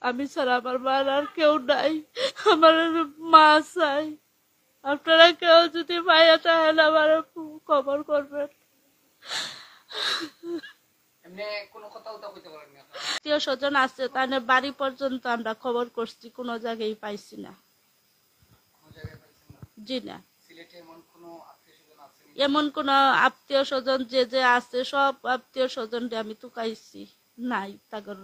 আমি ছাড়া আমার মার আর কেউ নাই, আমার মা চাই। আপনারা কেউ যদি মায়া তাহলে আমার খবর করবেন। আত্মীয় স্বজন আছে, তাহলে বাড়ি পর্যন্ত আমরা খবর করছি, কোনো জায়গায় পাইছি না। জি না, এমন কোন আত্মীয় স্বজন যে আছে সব আত্মীয় স্বজন আমি তুকাইছি, নাই তাগর।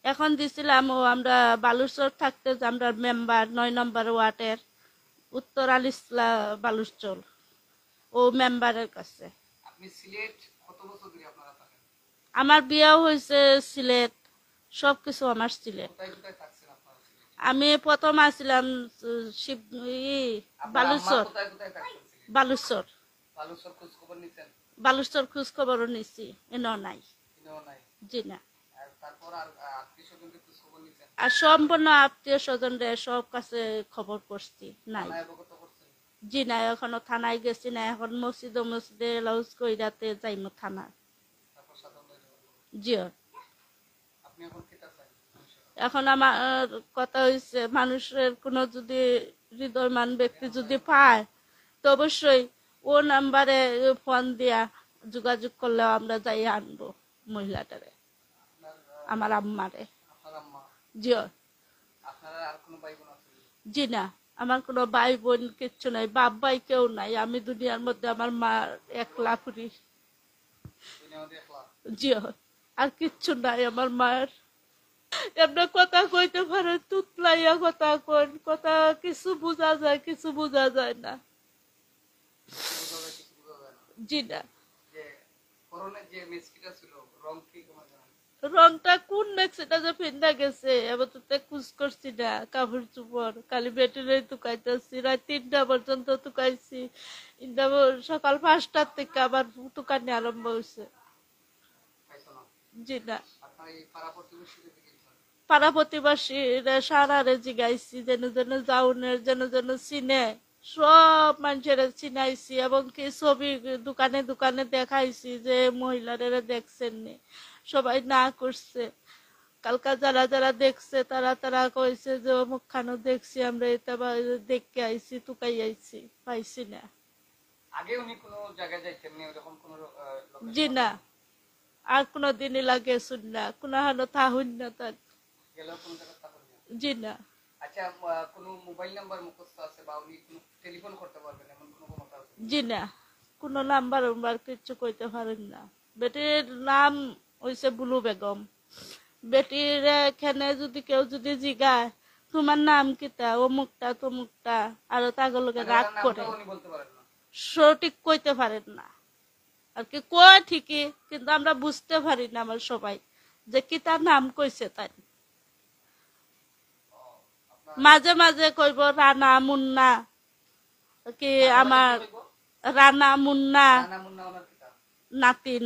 এখন দিছিলাম ও আমরা বালুচর থাকতে, আমরা মেম্বার 9 নম্বর ওয়ার্ডের উত্তর আলিসলা বালুচর, ও মেম্বারের কাছে। আমার বিয়েও হয়েছে সিলেট, সবকিছু আমার সিলেট। আমি প্রথম আসছিলাম বালুচর, বালুচর, বালুচর খোঁজ খবরও নিছি, এনেও নাই। জি না, আর সম্পূর্ণ আত্মীয় স্বজনদের সব কাছে খবর করছি, নাই। জি না, এখনো থানায় গেছি না, এখন মসজিদে লাউজ কইরাতে যাইমু থানা। জি, এখন আমার কথা হয়েছে, মানুষের কোনো যদি হৃদয়মান ব্যক্তি যদি পায় তো অবশ্যই ও নাম্বারে ফোন দিয়া যোগাযোগ করলেও আমরা যাই আনবো মহিলাটারে, আমার আম্মারে। জি, জি না, আমার কোনো ভাই বোন কিচ্ছু নাই, বাপ ভাই কেউ নাই, আমি দুনিয়ার মধ্যে আমার মা একলা পুরি। জি, আর কিচ্ছু নাই আমার মায়ের। এমনি কথা কইতে পারে, তুতলাইয়া কথা কন, কথা কিছু বোঝা যায়, কিছু বোঝা যায় না। জি না, রংটা কোন মেক্সিটা যে ফিন্দা গেছে এবার তো খুঁজ করছি না, কাপড় চুপড় খালি বেটিরে তুকাইতেছি, রাত 3টা পর্যন্ত তুকাইছি, সকাল 5টার থেকে আবার তুকানি আরম্ভ হয়েছে। জি না, পাড়া প্রতিবাসী সারারে জিগাইছি, যেন যেন যাউনের যেন যেন চিনে, সব মানুষের চিনাইছি, এবং কি ছবি দোকানে দোকানে দেখাইছি যে মহিলারা দেখছেন নি, সবাই না করছে। কালকা যারা যারা দেখছে তারা তারা কইছে যে অমুক খানো দেখছি আমরা, এটা দেখতে আইছি, তুকাই আইছি, পাইছি না। জি না, আর কোনো দিনই লাগে শুন না, কোনো হানো থাহুন না তার। জি না। জি না, কোনো নাম্বার কিছু কইতে পারেন না। বেটির নাম হইছে বুলু বেগম। বেটির এখানে যদি কেউ যদি জিগায় তোমার নাম কিতা, অমুকটা তমুকটা, আর তাগুলোকে রাগ করে, সঠিক কইতে পারেন না আর কি, কয় ঠিকই কিন্তু আমরা বুঝতে পারি না আমার সবাই যে কিতা নাম কইছে তাই। মাঝে মাঝে কইব রানা মুন্না, কি আমার রানা মুন্না নাতিন,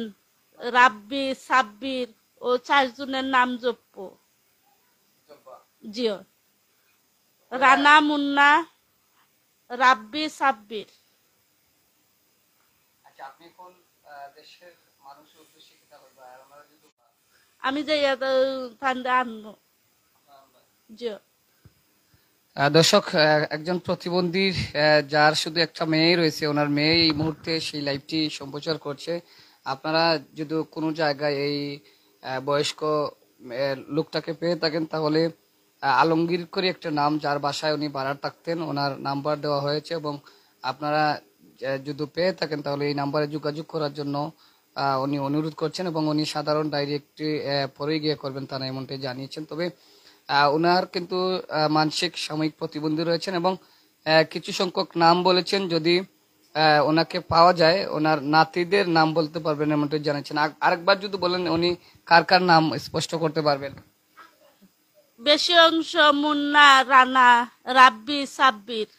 রাব্বি সাব্বির, ও 4 জনের নাম জপ্প। জিও, রানা মুন্না রাব্বি সাব্বির। আমি যে ঠান্ডা আনবো। জিও, দর্শক, একজন প্রতিবন্ধীর যার শুধু একটা মেয়ে রয়েছে, ওনার মেয়ে এই মুহূর্তে সেই লাইভটি সম্প্রচার করছে। আপনারা যদি কোনো জায়গায় এই বয়স্ক লোকটাকে পেয়ে থাকেন তাহলে আলমগীর করে একটা নাম, যার বাসায় উনি ভাড়া থাকতেন, ওনার নাম্বার দেওয়া হয়েছে, এবং আপনারা যদি পেয়ে থাকেন তাহলে এই নাম্বারে যোগাযোগ করার জন্য উনি অনুরোধ করছেন, এবং উনি সাধারণ ডাইরেক্টরি পরে গিয়ে করবেন তারা এমনটাই জানিয়েছেন। তবে ওনার কিন্তু মানসিক সাময়িক প্রতিবন্ধী রয়েছেন, এবং কিছু সংখ্যক নাম বলেছেন যদি ওনাকে পাওয়া যায় ওনার নাতিদের নাম বলতে পারবেন এমনটাই জানিয়েছেন। আরেকবার যদি বলেন উনি কার কার নাম স্পষ্ট করতে পারবেন? বেশি অংশ মুন্না, রানা, রাব্বি সাব্বির।